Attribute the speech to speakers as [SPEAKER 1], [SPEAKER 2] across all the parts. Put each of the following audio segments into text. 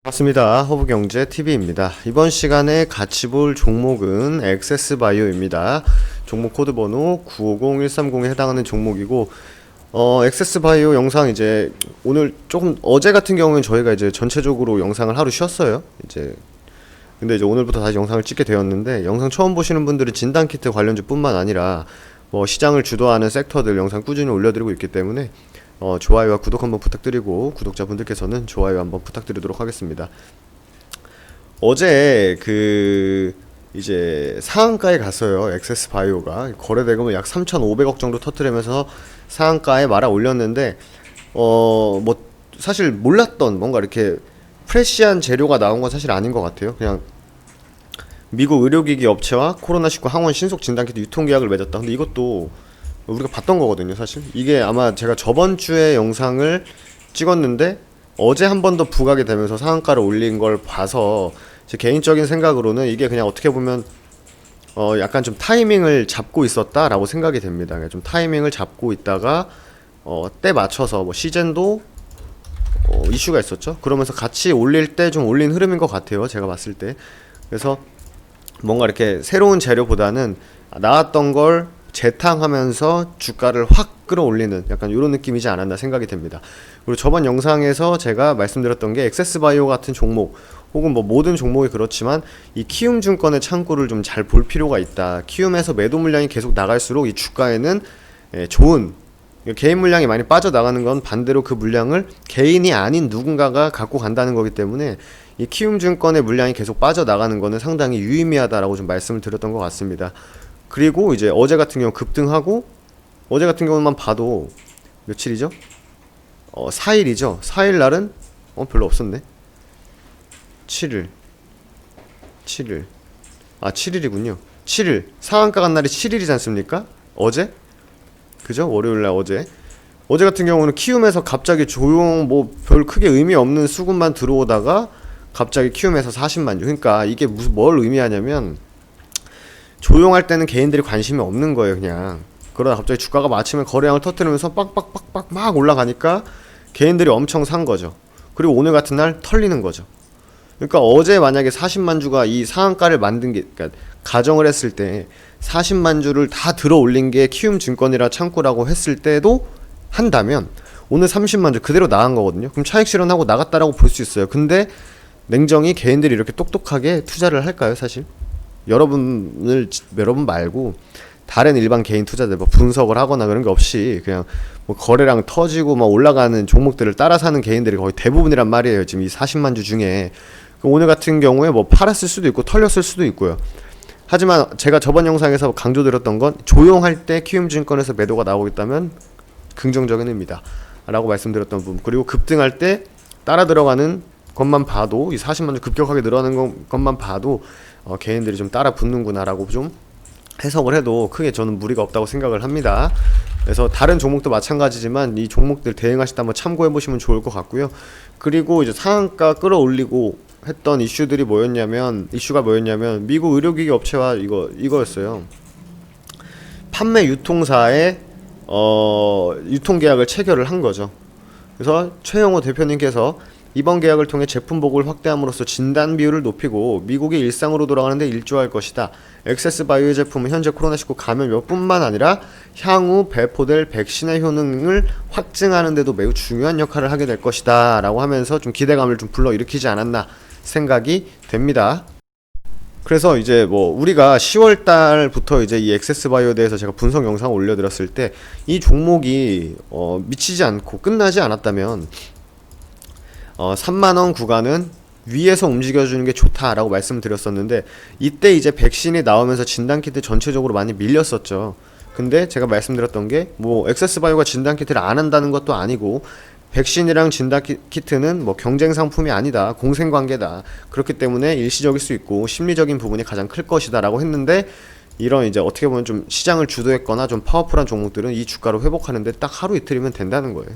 [SPEAKER 1] 반갑습니다. 허브경제TV입니다. 이번 시간에 같이 볼 종목은 액세스바이오입니다. 종목 코드 번호 950130에 해당하는 종목이고, 액세스바이오 영상 이제 오늘 조금 어제 같은 경우는 저희가 이제 전체적으로 영상을 하루 쉬었어요. 근데 이제 오늘부터 다시 영상을 찍게 되었는데, 영상 처음 보시는 분들은 진단키트 관련주뿐만 아니라 뭐 시장을 주도하는 섹터들 영상 꾸준히 올려드리고 있기 때문에 좋아요와 구독 한번 부탁드리고, 구독자분들께서는 좋아요 한번 부탁드리도록 하겠습니다. 어제 이제 상한가에 갔어요. 액세스바이오가 거래대금을 약 3,500억 정도 터뜨리면서 상한가에 말아 올렸는데, 뭐 사실 몰랐던 뭔가 이렇게 프레시한 재료가 나온 건 사실 아닌 것 같아요. 그냥 미국 의료기기 업체와 코로나19 항원 신속 진단키트 유통계약을 맺었다. 근데 이것도 우리가 봤던 거거든요. 사실 이게 아마 제가 저번 주에 영상을 찍었는데 어제 한 번 더 부각이 되면서 상한가를 올린 걸 봐서, 제 개인적인 생각으로는 이게 그냥 어떻게 보면 약간 좀 타이밍을 잡고 있었다라고 생각이 됩니다. 그냥 좀 타이밍을 잡고 있다가 때 맞춰서 뭐 시즌도 이슈가 있었죠. 그러면서 같이 올릴 때 좀 올린 흐름인 것 같아요, 제가 봤을 때. 그래서 뭔가 이렇게 새로운 재료보다는 나왔던 걸 재탕하면서 주가를 확 끌어올리는 약간 이런 느낌이지 않았나 생각이 됩니다. 그리고 저번 영상에서 제가 말씀드렸던 게 액세스바이오 같은 종목, 혹은 뭐 모든 종목이 그렇지만 이 키움증권의 창구를 좀 잘 볼 필요가 있다. 키움에서 매도 물량이 계속 나갈수록 이 주가에는 좋은, 개인 물량이 많이 빠져나가는 건 반대로 그 물량을 개인이 아닌 누군가가 갖고 간다는 거기 때문에, 이 키움증권의 물량이 계속 빠져나가는 거는 상당히 유의미하다라고 좀 말씀을 드렸던 것 같습니다. 그리고 이제 어제 같은 경우 급등하고, 어제 같은 경우만 봐도 며칠이죠? 4일이죠. 4일 날은 별로 없었네. 7일. 아, 7일이군요. 7일. 상한가 간 날이 7일이지 않습니까? 어제? 그죠? 월요일 날 어제 같은 경우는 키움에서 갑자기 조용, 뭐 별 크게 의미 없는 수급만 들어오다가 갑자기 키움에서 40만 주. 그러니까 이게 뭘 의미하냐면, 조용할 때는 개인들이 관심이 없는 거예요, 그냥. 그러다 갑자기 주가가 마치면 거래량을 터뜨리면서 빡빡빡빡 막 올라가니까 개인들이 엄청 산 거죠. 그리고 오늘 같은 날 털리는 거죠. 그러니까 어제 만약에 40만 주가 이 상한가를 만든 게, 그러니까 가정을 했을 때 40만 주를 다 들어 올린 게 키움증권이라 창구라고 했을 때도 한다면, 오늘 30만 주 그대로 나간 거거든요. 그럼 차익 실현하고 나갔다라고 볼 수 있어요. 근데 냉정히 개인들이 이렇게 똑똑하게 투자를 할까요, 사실? 여러분 말고 다른 일반 개인 투자들 뭐 분석을 하거나 그런 게 없이 그냥 뭐 거래량 터지고 막 올라가는 종목들을 따라 사는 개인들이 거의 대부분이란 말이에요, 지금 이 40만 주 중에. 오늘 같은 경우에 뭐 팔았을 수도 있고 털렸을 수도 있고요. 하지만 제가 저번 영상에서 강조드렸던 건, 조용할 때 키움증권에서 매도가 나오고 있다면 긍정적인 의미다 라고 말씀드렸던 부분. 그리고 급등할 때 따라 들어가는 것만 봐도, 이 40만 주 급격하게 늘어나는 것만 봐도 개인들이 좀 따라 붙는구나 라고 좀 해석을 해도 크게 저는 무리가 없다고 생각을 합니다. 그래서 다른 종목도 마찬가지지만 이 종목들 대응하실 때 한번 참고해 보시면 좋을 것 같고요. 그리고 이제 상한가 끌어올리고 했던 이슈가 뭐였냐면, 미국 의료기기 업체와 이거였어요. 판매 유통사에 유통계약을 체결을 한 거죠. 그래서 최영호 대표님께서 이번 계약을 통해 제품 보급을 확대함으로써 진단 비율을 높이고 미국이 일상으로 돌아가는 데 일조할 것이다. 액세스바이오의 제품은 현재 코로나19 감염병뿐만 아니라 향후 배포될 백신의 효능을 확증하는 데도 매우 중요한 역할을 하게 될 것이다 라고 하면서 좀 기대감을 좀 불러일으키지 않았나 생각이 됩니다. 그래서 이제 뭐 우리가 10월 달부터 이제 이 액세스바이오에 대해서 제가 분석 영상을 올려드렸을 때, 이 종목이 미치지 않고 끝나지 않았다면 3만원 구간은 위에서 움직여주는 게 좋다라고 말씀드렸었는데, 이때 이제 백신이 나오면서 진단키트 전체적으로 많이 밀렸었죠. 근데 제가 말씀드렸던 게, 뭐 액세스바이오가 진단키트를 안 한다는 것도 아니고, 백신이랑 진단키트는 뭐 경쟁 상품이 아니다, 공생관계다. 그렇기 때문에 일시적일 수 있고 심리적인 부분이 가장 클 것이다 라고 했는데, 이런 이제 어떻게 보면 좀 시장을 주도했거나 좀 파워풀한 종목들은 이 주가를 회복하는데 딱 하루 이틀이면 된다는 거예요.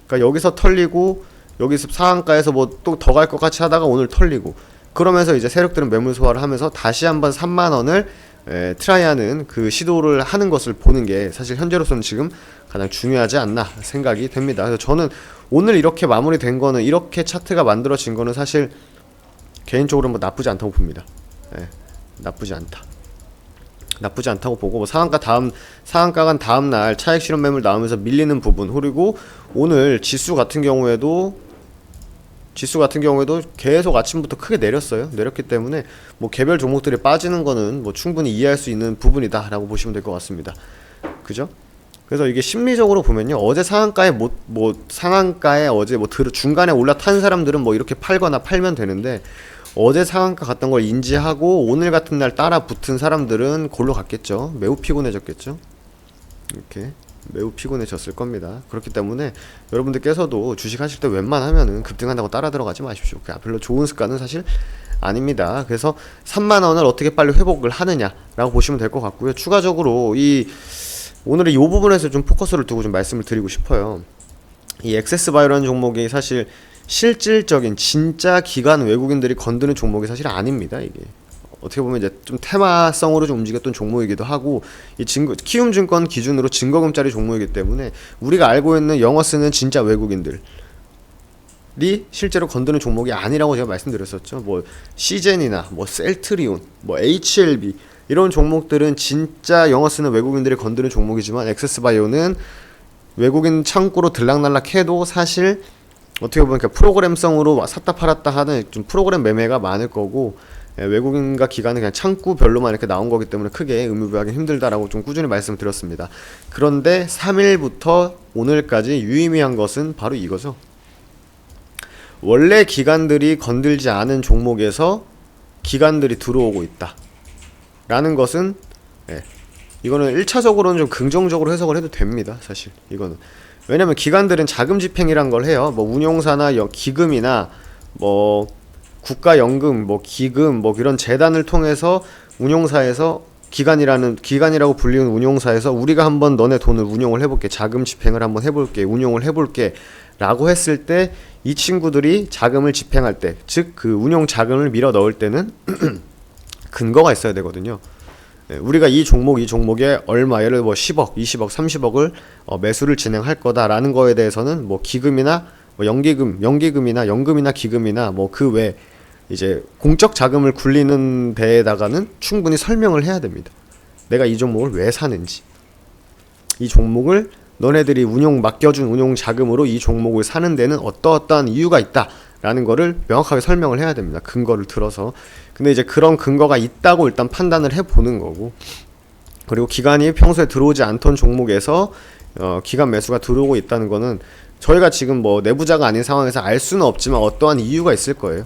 [SPEAKER 1] 그러니까 여기서 털리고 여기서 상한가에서 뭐 또 더 갈 것 같이 하다가 오늘 털리고, 그러면서 이제 세력들은 매물 소화를 하면서 다시 한번 3만원을 트라이하는 그 시도를 하는 것을 보는 게 사실 현재로서는 지금 가장 중요하지 않나 생각이 됩니다. 그래서 저는 오늘 이렇게 마무리된 거는, 이렇게 차트가 만들어진 거는 사실 개인적으로 뭐 나쁘지 않다고 봅니다. 나쁘지 않다고 보고, 뭐 상한가 간 다음 날 차익 실현 매물 나오면서 밀리는 부분, 그리고 오늘 지수 같은 경우에도 계속 아침부터 크게 내렸기 때문에 뭐 개별 종목들이 빠지는 거는 뭐 충분히 이해할 수 있는 부분이다라고 보시면 될 것 같습니다. 그죠? 그래서 이게 심리적으로 보면요, 어제 상한가에 중간에 올라탄 사람들은 뭐 이렇게 팔거나 팔면 되는데, 어제 상한가 갔던 걸 인지하고 오늘 같은 날 따라 붙은 사람들은 골로 갔겠죠. 매우 피곤해졌겠죠. 이렇게 매우 피곤해졌을 겁니다. 그렇기 때문에 여러분들께서도 주식 하실 때 웬만하면은 급등한다고 따라 들어가지 마십시오. 별로 좋은 습관은 사실 아닙니다. 그래서 3만원을 어떻게 빨리 회복을 하느냐라고 보시면 될 것 같고요. 추가적으로 오늘의 이 부분에서 좀 포커스를 두고 좀 말씀을 드리고 싶어요. 이 액세스바이오라는 종목이 사실 실질적인 진짜 기관 외국인들이 건드는 종목이 사실 아닙니다. 이게 어떻게 보면 이제 좀 테마성으로 좀 움직였던 종목이기도 하고, 이 키움증권 기준으로 증거금짜리 종목이기 때문에 우리가 알고 있는 영어 쓰는 진짜 외국인들이 실제로 건드는 종목이 아니라고 제가 말씀드렸었죠. 뭐 시젠이나 뭐 셀트리온, 뭐 HLB 이런 종목들은 진짜 영어 쓰는 외국인들이 건드는 종목이지만, 액세스바이오는 외국인 창구로 들락날락해도 사실 어떻게 보면 프로그램성으로 샀다 팔았다 하는 좀 프로그램 매매가 많을 거고, 외국인과 기관은 그냥 창구별로만 이렇게 나온 거기 때문에 크게 의미부여하기 힘들다라고 좀 꾸준히 말씀드렸습니다. 그런데 3일부터 오늘까지 유의미한 것은 바로 이거죠. 원래 기관들이 건들지 않은 종목에서 기관들이 들어오고 있다 라는 것은, 이거는 1차적으로는 좀 긍정적으로 해석을 해도 됩니다. 사실 이거는 왜냐면 기관들은 자금 집행이란 걸 해요. 뭐 운용사나 기금이나 뭐 국가연금, 뭐 기금, 뭐 이런 재단을 통해서 운용사에서 기관이라고 불리는 운용사에서 우리가 한번 너네 돈을 운용을 해볼게, 자금 집행을 한번 해볼게, 운용을 해볼게 라고 했을 때, 이 친구들이 자금을 집행할 때, 즉 그 운용 자금을 밀어 넣을 때는 근거가 있어야 되거든요. 우리가 이 종목에 얼마, 예를 들어 뭐 10억, 20억, 30억을 매수를 진행할 거다라는 거에 대해서는 뭐 기금이나 뭐 연기금이나 연금이나 기금이나 뭐 그 외 이제 공적 자금을 굴리는 데에다가는 충분히 설명을 해야 됩니다. 내가 이 종목을 왜 사는지, 이 종목을 너네들이 맡겨준 운용 자금으로 이 종목을 사는 데는 어떠어떠한 이유가 있다라는 거를 명확하게 설명을 해야 됩니다. 근거를 들어서. 근데 이제 그런 근거가 있다고 일단 판단을 해보는 거고, 그리고 기관이 평소에 들어오지 않던 종목에서 기관 매수가 들어오고 있다는 거는 저희가 지금 뭐 내부자가 아닌 상황에서 알 수는 없지만 어떠한 이유가 있을 거예요.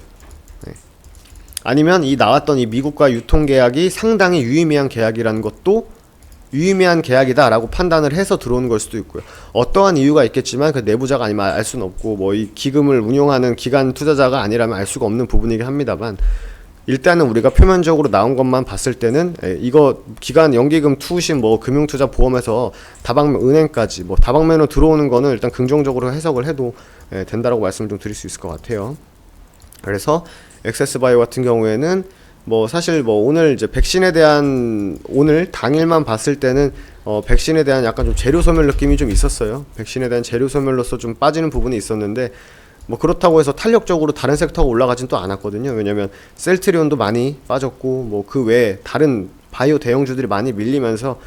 [SPEAKER 1] 아니면 나왔던 이 미국과 유통계약이 상당히 유의미한 계약이라는 것도 유의미한 계약이다 라고 판단을 해서 들어오는 걸 수도 있고요. 어떠한 이유가 있겠지만 그 내부자가 아니면 알 수는 없고, 뭐 이 기금을 운용하는 기관 투자자가 아니라면 알 수가 없는 부분이긴 합니다만, 일단은 우리가 표면적으로 나온 것만 봤을 때는 이거 기관 연기금 투신 뭐 금융투자 보험에서 은행까지 뭐 다방면으로 들어오는 거는 일단 긍정적으로 해석을 해도 된다라고 말씀을 좀 드릴 수 있을 것 같아요. 그래서 액세스바이오 같은 경우에는 뭐 사실 뭐 오늘 이제 백신에 대한, 오늘 당일만 봤을 때는 백신에 대한 약간 좀 재료 소멸 느낌이 좀 있었어요. 백신에 대한 재료 소멸로서 좀 빠지는 부분이 있었는데, 뭐 그렇다고 해서 탄력적으로 다른 섹터가 올라가진 또 않았거든요. 왜냐면 셀트리온도 많이 빠졌고, 뭐 그 외에 다른 바이오 대형주들이 많이 밀리면서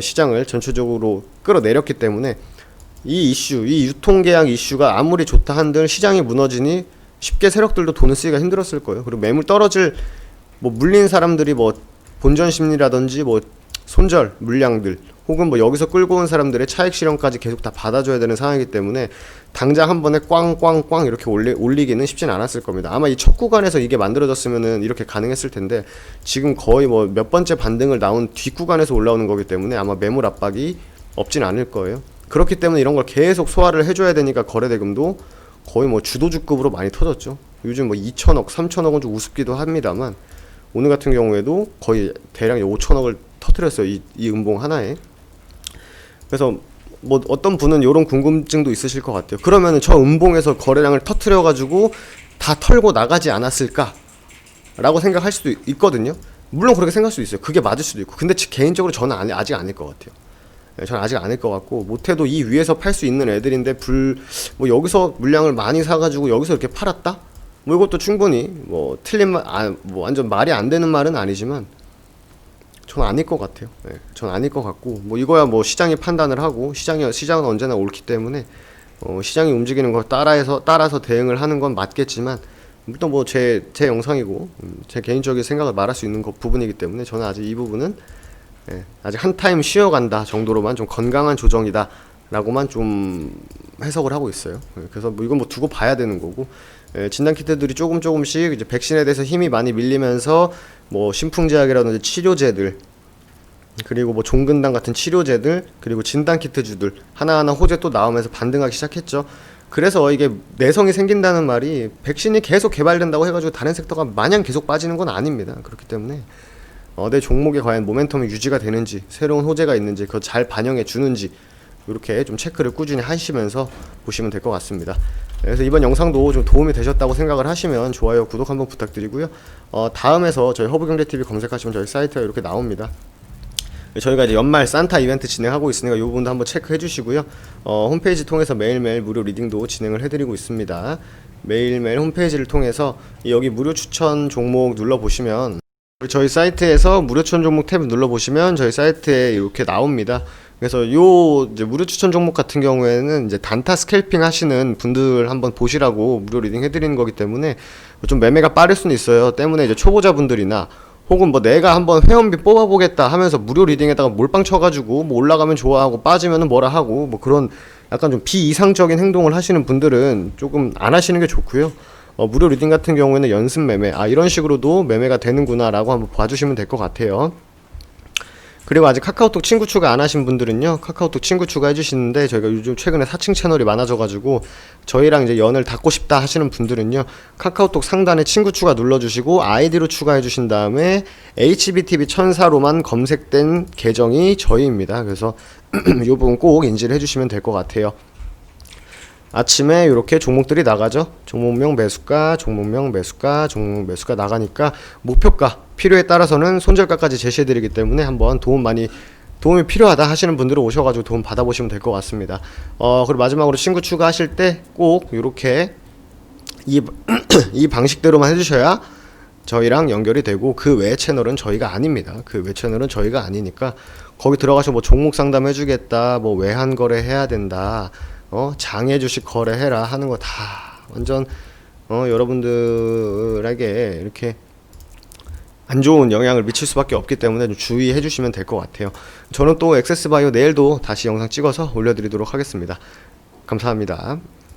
[SPEAKER 1] 시장을 전체적으로 끌어내렸기 때문에, 이 유통계약 이슈가 아무리 좋다 한들 시장이 무너지니 쉽게 세력들도 돈을 쓰기가 힘들었을 거예요. 그리고 매물 떨어질 뭐 물린 사람들이 뭐 본전 심리라든지 뭐 손절 물량들, 혹은 뭐 여기서 끌고 온 사람들의 차익 실현까지 계속 다 받아줘야 되는 상황이기 때문에 당장 한 번에 꽝꽝꽝 이렇게 올리기는 쉽지는 않았을 겁니다. 아마 이 첫 구간에서 이게 만들어졌으면은 이렇게 가능했을 텐데, 지금 거의 뭐 몇 번째 반등을 나온 뒷 구간에서 올라오는 거기 때문에 아마 매물 압박이 없진 않을 거예요. 그렇기 때문에 이런 걸 계속 소화를 해줘야 되니까 거래대금도 거의 뭐 주도주급으로 많이 터졌죠. 요즘 뭐 2천억, 3천억은 좀 우습기도 합니다만, 오늘 같은 경우에도 거의 대략 5천억을 터뜨렸어요. 이 음봉 하나에. 그래서 뭐 어떤 분은 이런 궁금증도 있으실 것 같아요. 그러면은 저 음봉에서 거래량을 터뜨려 가지고 다 털고 나가지 않았을까 라고 생각할 수도 있거든요. 물론 그렇게 생각할 수 있어요. 그게 맞을 수도 있고. 근데 개인적으로 저는 아직 아닐 것 같아요. 네, 저는 아직 아닐 것 같고, 못해도 이 위에서 팔 수 있는 애들인데 뭐 여기서 물량을 많이 사가지고 여기서 이렇게 팔았다? 뭐 이것도 충분히 뭐 뭐 완전 말이 안 되는 말은 아니지만 전 아닐 것 같아요. 네, 전 아닐 것 같고, 뭐 이거야 뭐 시장이 판단을 하고, 시장은 언제나 옳기 때문에 시장이 움직이는 걸 따라서 대응을 하는 건 맞겠지만, 일단 뭐 제 영상이고 제 개인적인 생각을 말할 수 있는 부분이기 때문에 저는 아직 이 부분은 아직 한 타임 쉬어간다 정도로만, 좀 건강한 조정이다 라고만 좀 해석을 하고 있어요. 그래서 뭐 이건 뭐 두고 봐야 되는 거고, 진단키트들이 조금씩 이제 백신에 대해서 힘이 많이 밀리면서 뭐 신풍제약이라든지 치료제들, 그리고 뭐 종근당 같은 치료제들, 그리고 진단키트주들 하나하나 호재 또 나오면서 반등하기 시작했죠. 그래서 이게 내성이 생긴다는 말이, 백신이 계속 개발된다고 해가지고 다른 섹터가 마냥 계속 빠지는 건 아닙니다. 그렇기 때문에 내 종목에 과연 모멘텀이 유지가 되는지, 새로운 호재가 있는지, 그거 잘 반영해 주는지, 이렇게 좀 체크를 꾸준히 하시면서 보시면 될 것 같습니다. 그래서 이번 영상도 좀 도움이 되셨다고 생각을 하시면 좋아요, 구독 한번 부탁드리고요. 다음에서 저희 허브경제TV 검색하시면 저희 사이트가 이렇게 나옵니다. 저희가 이제 연말 산타 이벤트 진행하고 있으니까 이 부분도 한번 체크해 주시고요. 홈페이지 통해서 매일매일 무료 리딩도 진행을 해드리고 있습니다. 매일매일 홈페이지를 통해서 여기 무료 추천 종목 눌러보시면, 저희 사이트에서 무료 추천 종목 탭 눌러보시면 저희 사이트에 이렇게 나옵니다. 그래서 이제 무료 추천 종목 같은 경우에는 이제 단타 스캘핑 하시는 분들 한번 보시라고 무료 리딩 해드리는 거기 때문에 좀 매매가 빠를 수는 있어요. 때문에 이제 초보자분들이나, 혹은 뭐 내가 한번 회원비 뽑아보겠다 하면서 무료 리딩에다가 몰빵 쳐가지고 뭐 올라가면 좋아하고 빠지면은 뭐라 하고, 뭐 그런 약간 좀 비이상적인 행동을 하시는 분들은 조금 안 하시는 게 좋고요. 무료 리딩 같은 경우에는 연습 매매, 이런 식으로도 매매가 되는구나 라고 한번 봐주시면 될 것 같아요. 그리고 아직 카카오톡 친구 추가 안 하신 분들은요, 카카오톡 친구 추가해 주시는데, 저희가 요즘 최근에 사칭 채널이 많아져가지고 저희랑 이제 연을 닿고 싶다 하시는 분들은요, 카카오톡 상단에 친구 추가 눌러주시고 아이디로 추가해 주신 다음에 HBTV 천사로만 검색된 계정이 저희입니다. 그래서 이 부분 꼭 인지를 해주시면 될 것 같아요. 아침에 이렇게 종목들이 나가죠. 종목명 매수가, 종목명 매수가, 종목 매수가 나가니까 목표가, 필요에 따라서는 손절가까지 제시해드리기 때문에 한번 도움이 필요하다 하시는 분들은 오셔가지고 도움 받아보시면 될 것 같습니다. 그리고 마지막으로 친구 추가하실 때 꼭 이렇게 이 방식대로만 해주셔야 저희랑 연결이 되고, 그 외 채널은 저희가 아닙니다. 그 외 채널은 저희가 아니니까 거기 들어가서 뭐 종목 상담 해주겠다, 뭐 외환 거래 해야 된다, 장외 주식 거래해라 하는 거 다 완전 여러분들에게 이렇게 안 좋은 영향을 미칠 수밖에 없기 때문에 좀 주의해 주시면 될 것 같아요. 저는 또 액세스바이오 내일도 다시 영상 찍어서 올려드리도록 하겠습니다. 감사합니다.